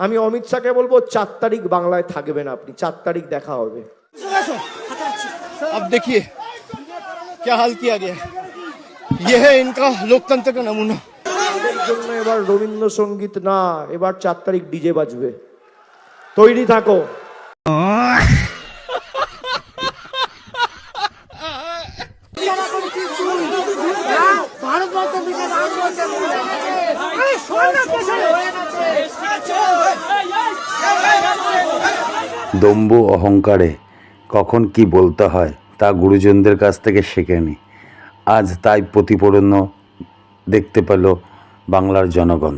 আমি অমিত শাহকে বলবো 4 তারিখ বাংলায় থাকবেন আপনি, 4 তারিখ দেখা হবে। अब देखिए क्या हाल किया गया है, ये है इनका लोकतंत्र का नमूना। তাদের জন্য এবার রবীন্দ্রসঙ্গীত না, এবার 4 তারিখ ডিজে বাজবে, তৈরি থাকো। দম্ভ অহংকারে কখন কি বলতে হয় তা গুরুজনদের কাছ থেকে শেখেনি। আজ তাই প্রতিফলন দেখতে পেল বাংলার জনগণ।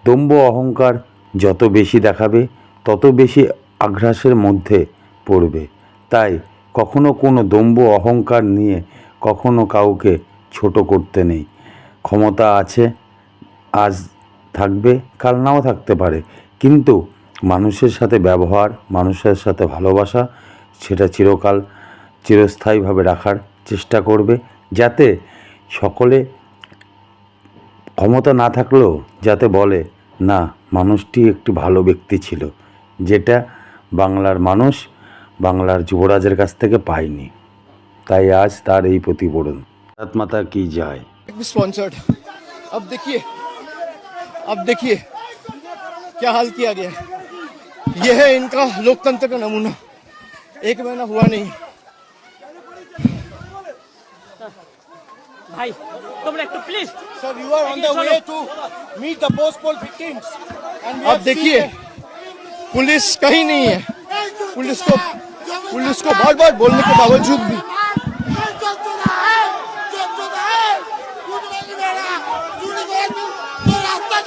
দম্ভ অহংকার যত বেশি দেখাবে তত বেশি আগ্রাসের মধ্যে পড়বে। তাই কখনো কোনো দম্ভ অহংকার নিয়ে কখনো কাউকে ছোট করতে নেই। ক্ষমতা আছে, আজ থাকবে, কাল নাও থাকতে পারে, কিন্তু মানুষের সাথে ব্যবহার, মানুষের সাথে ভালোবাসা, সেটা চিরস্থায়ীভাবে রাখার চেষ্টা করবে, যাতে সকলে ক্ষমতা না থাকলেও যাতে বলে না মানুষটি একটি ভালো ব্যক্তি ছিল, যেটা বাংলার মানুষ বাংলার যুবরাজের কাছ থেকে পায়নি। তাই আজ তার এই প্রতিফলন। ভারত মাতা কি যায়। स्पॉन्सर्ड। अब देखिए क्या हाल किया गया है, ये है इनका लोकतंत्र का नमूना। 1 महीना हुआ नहीं। भाई तुम एक तो please sir, you are on the way to meet the post poll victims. अब देखिए पुलिस कहीं नहीं है। पुलिस को बार बार बोलने के बावजूद भी रास्ता